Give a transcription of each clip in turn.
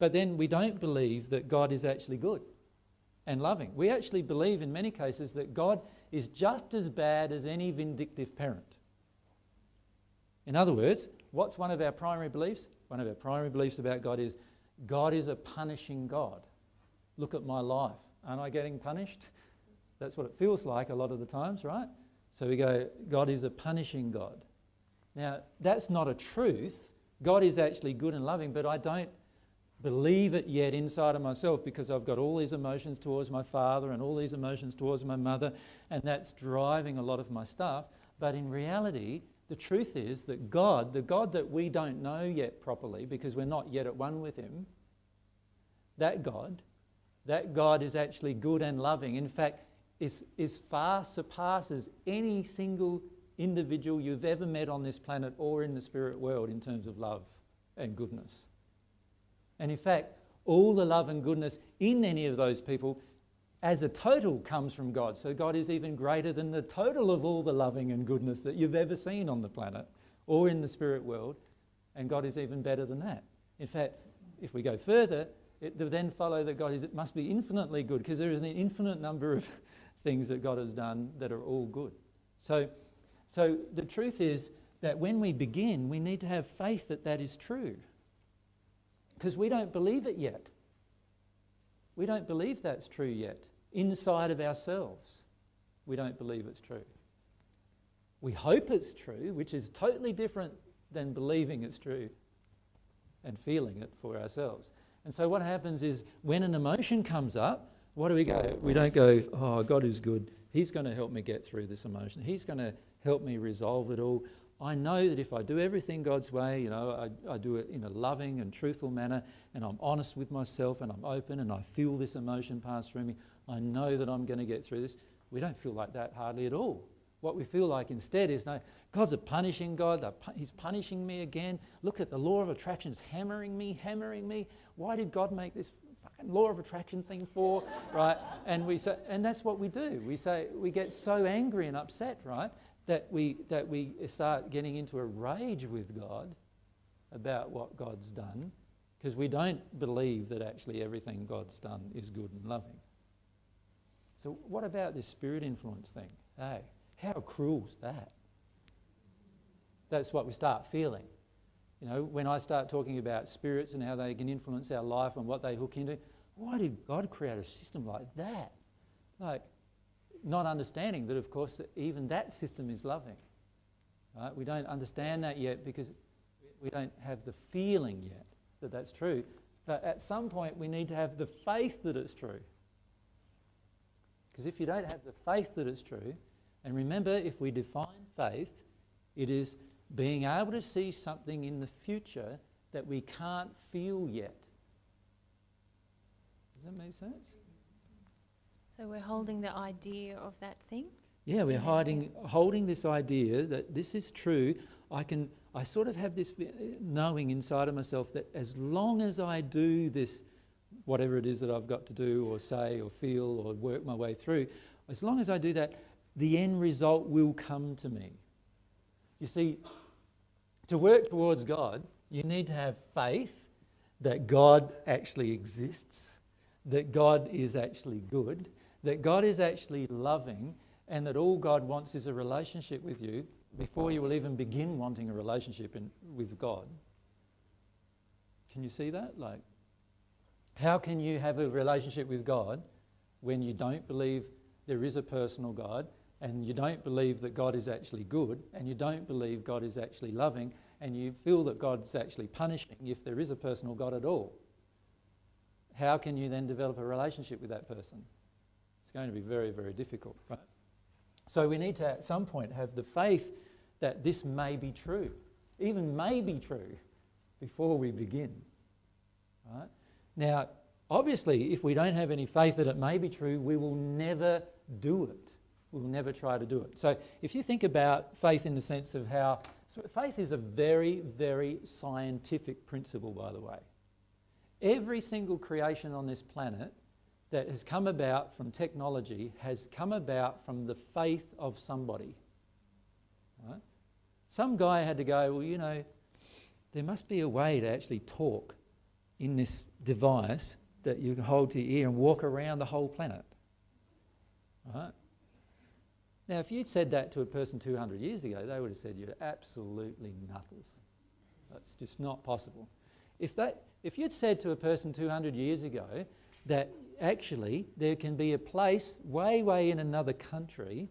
But then we don't believe that God is actually good and loving. We actually believe in many cases that God is just as bad as any vindictive parent. In other words, what's one of our primary beliefs? One of our primary beliefs about God is a punishing God. Look at my life. Aren't I getting punished? That's what it feels like a lot of the times, right? So we go, God is a punishing God. Now, that's not a truth. God is actually good and loving, but I don't believe it yet inside of myself because I've got all these emotions towards my father and all these emotions towards my mother, and that's driving a lot of my stuff. But in reality, the truth is that God, the God that we don't know yet properly because we're not yet at one with him, that God is actually good and loving. In fact, is far surpasses any single individual you've ever met on this planet or in the spirit world in terms of love and goodness. And in fact, all the love and goodness in any of those people as a total comes from God. So God is even greater than the total of all the loving and goodness that you've ever seen on the planet or in the spirit world. And God is even better than that. In fact, if we go further, it will then follow that God must be infinitely good because there is an infinite number of things that God has done that are all good. So the truth is that when we begin, we need to have faith that that is true. Because we don't believe it yet. We don't believe that's true yet. Inside of ourselves, we don't believe it's true. We hope it's true, which is totally different than believing it's true and feeling it for ourselves. And so what happens is when an emotion comes up, what do we go? We don't go, oh, God is good. He's going to help me get through this emotion. He's going to help me resolve it all. I know that if I do everything God's way, I do it in a loving and truthful manner, and I'm honest with myself, and I'm open, and I feel this emotion pass through me, I know that I'm going to get through this. We don't feel like that hardly at all. What we feel like instead is, no, God's a punishing God. He's punishing me again. Look at the law of attraction. It's hammering me. Why did God make this fucking law of attraction thing for? Right? And we say, and that's what we do. We get so angry and upset, right? That we start getting into a rage with God about what God's done because we don't believe that actually everything God's done is good and loving. So what about this spirit influence thing? Hey, how cruel's that? That's what we start feeling. When I start talking about spirits and how they can influence our life and what they hook into, why did God create a system like that? Not understanding that, of course, that even that system is loving. Right? We don't understand that yet because we don't have the feeling yet that that's true. But at some point, we need to have the faith that it's true. Because if you don't have the faith that it's true, and remember, if we define faith, it is being able to see something in the future that we can't feel yet. Does that make sense? So we're holding the idea of that thing? Yeah, we're holding this idea that this is true. I sort of have this knowing inside of myself that as long as I do this, whatever it is that I've got to do or say or feel or work my way through, as long as I do that, the end result will come to me. You see, to work towards God, you need to have faith that God actually exists, that God is actually good, that God is actually loving, and that all God wants is a relationship with you before you will even begin wanting a relationship with God. Can you see that? How can you have a relationship with God when you don't believe there is a personal God, and you don't believe that God is actually good, and you don't believe God is actually loving, and you feel that God's actually punishing if there is a personal God at all? How can you then develop a relationship with that person? It's going to be very, very difficult, right? So we need to, at some point, have the faith that this may be true, even may be true, before we begin, right? Now, obviously, if we don't have any faith that it may be true, we will never do it. We will never try to do it. So if you think about faith in the sense of faith is a very, very scientific principle, by the way. Every single creation on this planet that has come about from technology has come about from the faith of somebody. Right? Some guy had to go, there must be a way to actually talk, in this device that you can hold to your ear and walk around the whole planet. Right? Now, if you'd said that to a person 200 years ago, they would have said you're absolutely nutters. That's just not possible. If you'd said to a person 200 years ago that actually there can be a place way in another country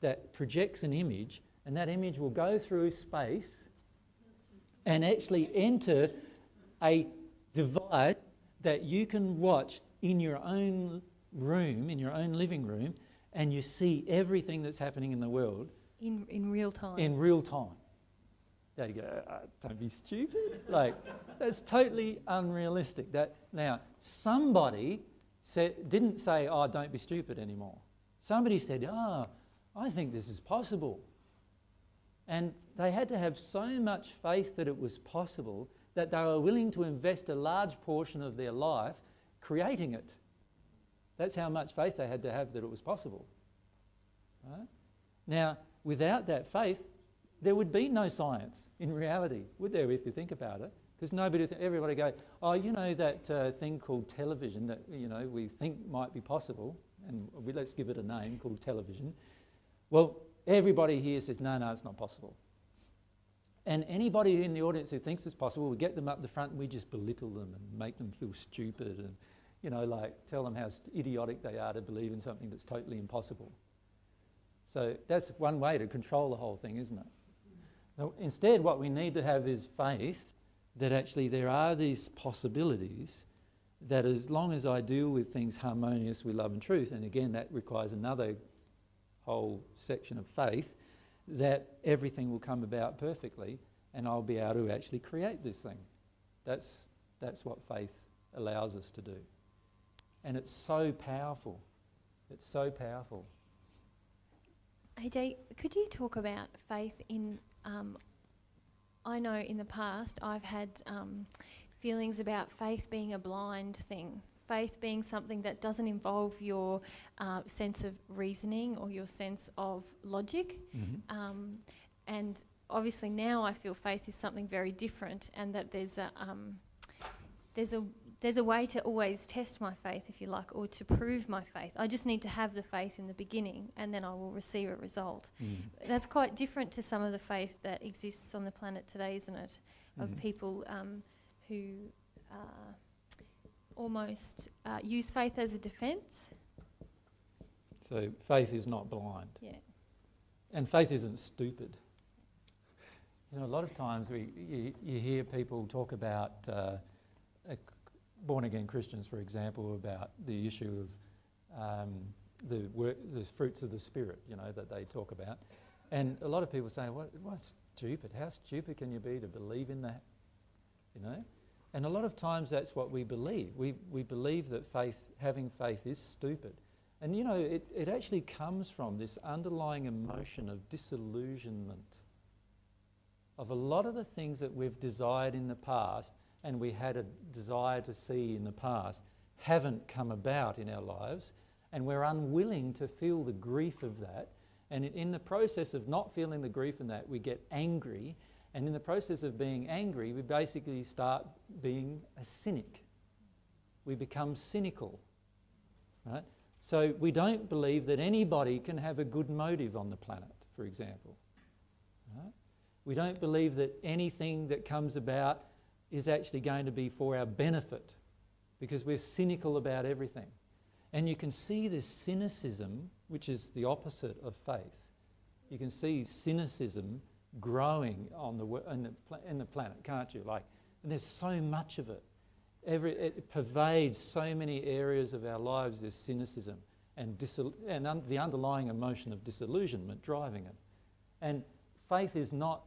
that projects an image, and that image will go through space and actually enter a device that you can watch in your own room, in your own living room, and you see everything that's happening in the world. In real time. In real time. There you go, don't be stupid. Like, that's totally unrealistic. Now, somebody didn't say, oh, don't be stupid anymore. Somebody said, oh, I think this is possible. And they had to have so much faith that it was possible that they were willing to invest a large portion of their life creating it. That's how much faith they had to have that it was possible. Right? Now, without that faith, there would be no science in reality, would there, if you think about it? Because everybody go, oh, you know that thing called television that we think might be possible, and let's give it a name called television. Well, everybody here says, no, it's not possible. And anybody in the audience who thinks it's possible, we get them up the front and we just belittle them and make them feel stupid and, tell them how idiotic they are to believe in something that's totally impossible. So that's one way to control the whole thing, isn't it? Now, instead, what we need to have is faith that actually there are these possibilities that as long as I deal with things harmonious with love and truth, and again, that requires another whole section of faith, that everything will come about perfectly and I'll be able to actually create this thing. That's what faith allows us to do. And it's so powerful. It's so powerful. AJ, could you talk about faith in... I know in the past I've had feelings about faith being a blind thing. Faith being something that doesn't involve your sense of reasoning or your sense of logic. Mm-hmm. And obviously now I feel faith is something very different, and that there's a way to always test my faith, if you like, or to prove my faith. I just need to have the faith in the beginning, and then I will receive a result. Mm. That's quite different to some of the faith that exists on the planet today, isn't it? Of people who almost use faith as a defence. So faith is not blind. Yeah. And faith isn't stupid. A lot of times you hear people talk about born-again Christians, for example, about the issue of the fruits of the Spirit, that they talk about. And a lot of people say, what's stupid? How stupid can you be to believe in that? And a lot of times that's what we believe. We believe that having faith is stupid. And it actually comes from this underlying emotion of disillusionment of a lot of the things that we've desired in the past and we had a desire to see in the past haven't come about in our lives, and we're unwilling to feel the grief of that. And in the process of not feeling the grief in that, we get angry. And in the process of being angry, we basically start being a cynic. We become cynical, right? So we don't believe that anybody can have a good motive on the planet, for example. Right? We don't believe that anything that comes about is actually going to be for our benefit, because we're cynical about everything. And you can see this cynicism, which is the opposite of faith. You can see cynicism growing in the planet, can't you? And there's so much of it. It pervades so many areas of our lives, this cynicism and the underlying emotion of disillusionment driving it. And faith is not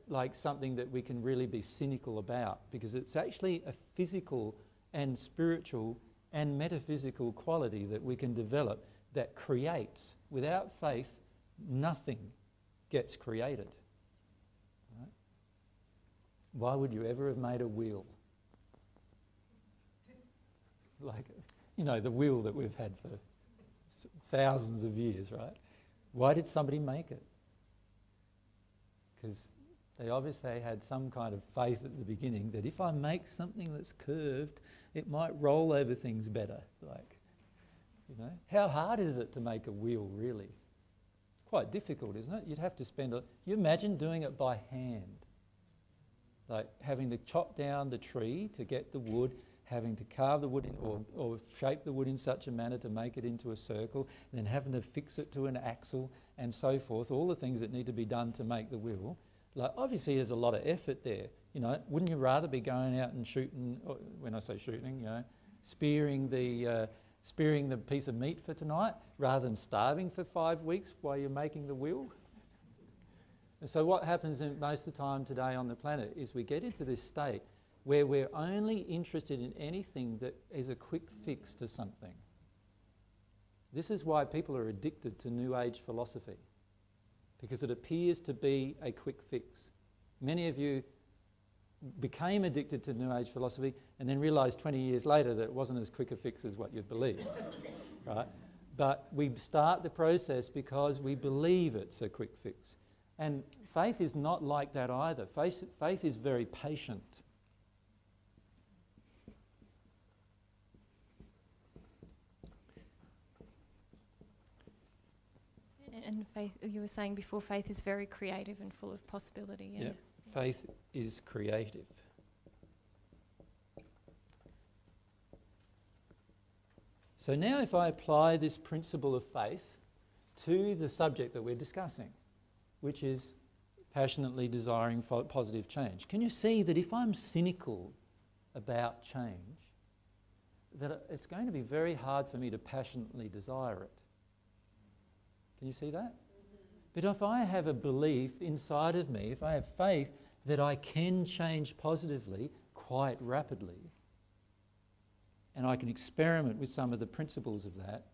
like something that we can really be cynical about, because it's actually a physical and spiritual and metaphysical quality that we can develop that creates. Without faith, nothing gets created. Right? Why would you ever have made a wheel? The wheel that we've had for thousands of years, right? Why did somebody make it? Because They obviously had some kind of faith at the beginning that if I make something that's curved, it might roll over things better. Like, you know, how hard is it to make a wheel, really? It's quite difficult, isn't it? You'd have to spend you imagine doing it by hand. Like having to chop down the tree to get the wood, having to carve the wood in, or shape the wood in such a manner to make it into a circle, and then having to fix it to an axle and so forth, all the things that need to be done to make the wheel. Like, obviously there's a lot of effort there. You know, wouldn't you rather be going out and shooting, when I say shooting, you know, spearing the piece of meat for tonight rather than starving for 5 weeks while you're making the wheel? And so what happens most of the time today on the planet is we get into this state where we're only interested in anything that is a quick fix to something. This is why people are addicted to New Age philosophy, because it appears to be a quick fix. Many of you became addicted to New Age philosophy and then realised 20 years later that it wasn't as quick a fix as what you believed, right? But we start the process because we believe it's a quick fix. And faith is not like that either. Faith is very patient. And faith, you were saying before, faith is very creative and full of possibility. Yeah. Faith is creative. So now if I apply this principle of faith to the subject that we're discussing, which is passionately desiring positive change, can you see that if I'm cynical about change, that it's going to be very hard for me to passionately desire it? Can you see that? But if I have a belief inside of me, if I have faith that I can change positively quite rapidly, and I can experiment with some of the principles of that,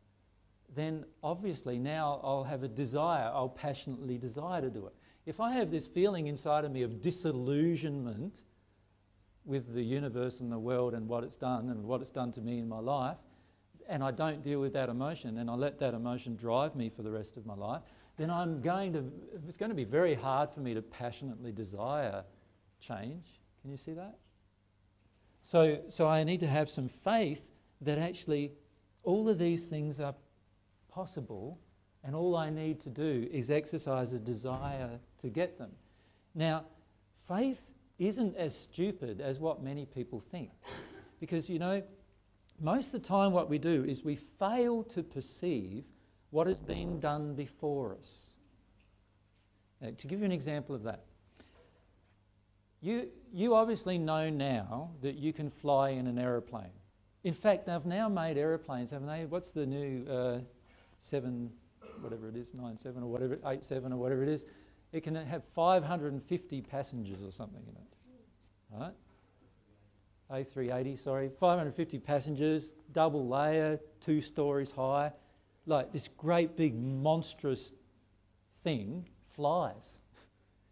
then obviously now I'll have a desire, I'll passionately desire to do it. If I have this feeling inside of me of disillusionment with the universe and the world and what it's done to me in my life, and I don't deal with that emotion and I let that emotion drive me for the rest of my life, then it's going to be very hard for me to passionately desire change. Can you see that? So I need to have some faith that actually all of these things are possible, and all I need to do is exercise a desire to get them. Now, faith isn't as stupid as what many people think, because, you know, most of the time what we do is we fail to perceive what has been done before us. Now, to give you an example of that, you obviously know now that you can fly in an aeroplane. In fact, they've now made aeroplanes, haven't they? What's the new 7, whatever it is, 97 or whatever, 87 or whatever it is? It can have 550 passengers or something in it, right? A380, sorry, 550 passengers, double layer, 2 stories high. Like this great big monstrous thing flies.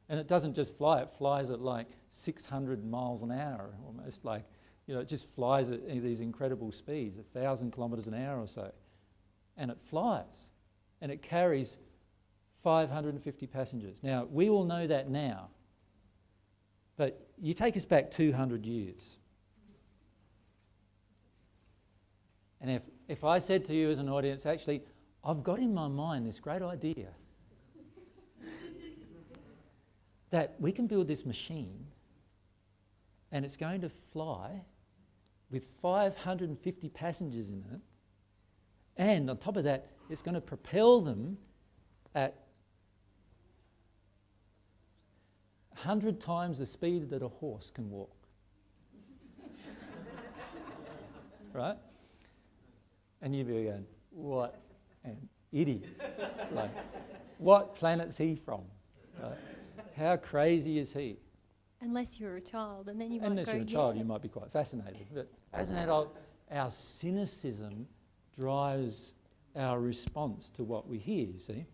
And it doesn't just fly, it flies at like 600 miles an hour, almost, like, you know, it just flies at these incredible speeds, 1,000 kilometres an hour or so. And it flies, and it carries 550 passengers. Now, we all know that now, but you take us back 200 years. And if I said to you as an audience, actually, I've got in my mind this great idea that we can build this machine and it's going to fly with 550 passengers in it, and on top of that, it's going to propel them at 100 times the speed that a horse can walk. Right? And you'd be going, what an idiot. Like, what planet's he from? Right? How crazy is he? Unless you're a child, and then you might Unless you're a child, you might be quite fascinated. But as an adult, our cynicism drives our response to what we hear, you see.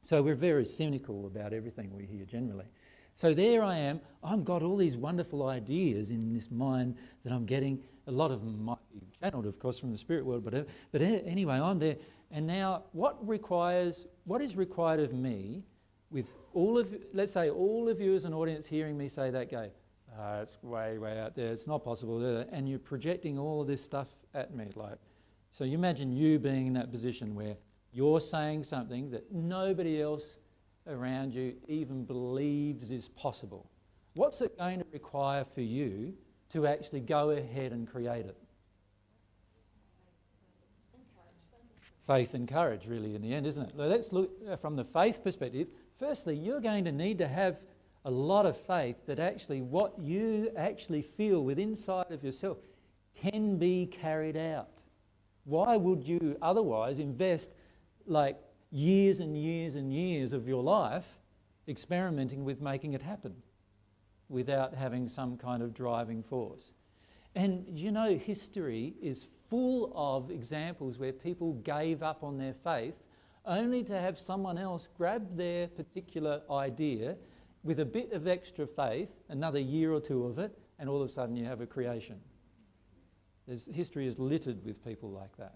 So we're very cynical about everything we hear generally. So there I am, I've got all these wonderful ideas in this mind that I'm getting. A lot of them might be channeled, of course, from the spirit world, but anyway, I'm there. And now what is required of me with let's say all of you as an audience hearing me say that, go, it's way, way out there, it's not possible, and you're projecting all of this stuff at me. So you imagine you being in that position where you're saying something that nobody else around you even believes is possible. What's it going to require for you to actually go ahead and create it? Faith and courage, really, in the end, isn't it? Let's look from the faith perspective. Firstly, you're going to need to have a lot of faith that actually what you actually feel within inside of yourself can be carried out. Why would you otherwise invest like years and years and years of your life experimenting with making it happen without having some kind of driving force? And you know, history is full of examples where people gave up on their faith only to have someone else grab their particular idea with a bit of extra faith, another year or two of it, and all of a sudden you have a creation. History is littered with people like that,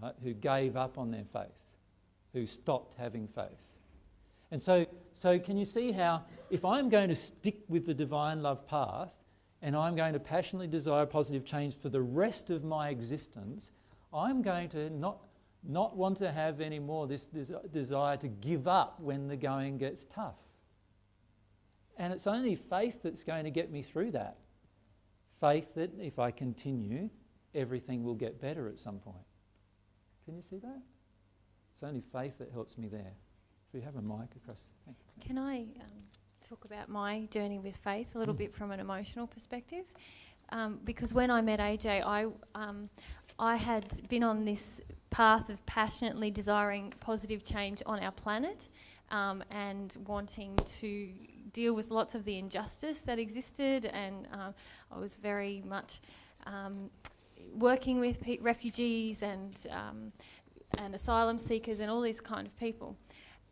right, who gave up on their faith, who stopped having faith. And so can you see how if I'm going to stick with the divine love path and I'm going to passionately desire positive change for the rest of my existence, I'm going to not want to have any more this desire to give up when the going gets tough. And it's only faith that's going to get me through that. Faith that if I continue, everything will get better at some point. Can you see that? It's only faith that helps me there. If you have a mic across. Thanks. Can I talk about my journey with faith a little bit from an emotional perspective? Because when I met AJ, I had been on this path of passionately desiring positive change on our planet and wanting to deal with lots of the injustice that existed, and I was very much working with refugees and asylum seekers and all these kind of people.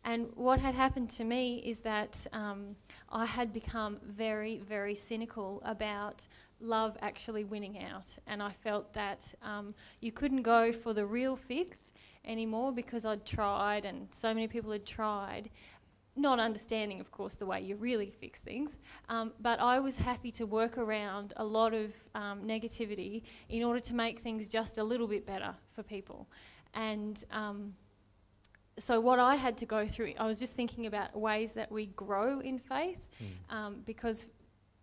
And what had happened to me is that I had become very, very cynical about love actually winning out. And I felt that you couldn't go for the real fix anymore because I'd tried and so many people had tried, not understanding, of course, the way you really fix things. But I was happy to work around a lot of negativity in order to make things just a little bit better for people. And so what I had to go through, I was just thinking about ways that we grow in faith, because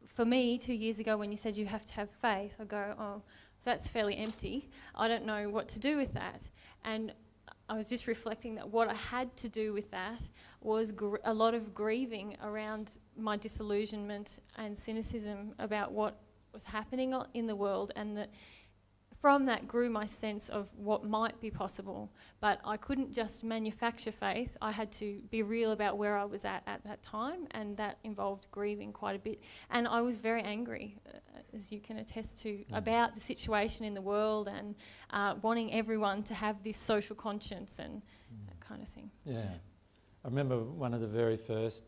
for me, 2 years ago when you said you have to have faith, I go, oh, that's fairly empty. I don't know what to do with that. And I was just reflecting that what I had to do with that was a lot of grieving around my disillusionment and cynicism about what was happening in the world, and that from that grew my sense of what might be possible. But I couldn't just manufacture faith. I had to be real about where I was at that time, and that involved grieving quite a bit. And I was very angry, as you can attest to, about the situation in the world and wanting everyone to have this social conscience and that kind of thing. Yeah. I remember one of the very first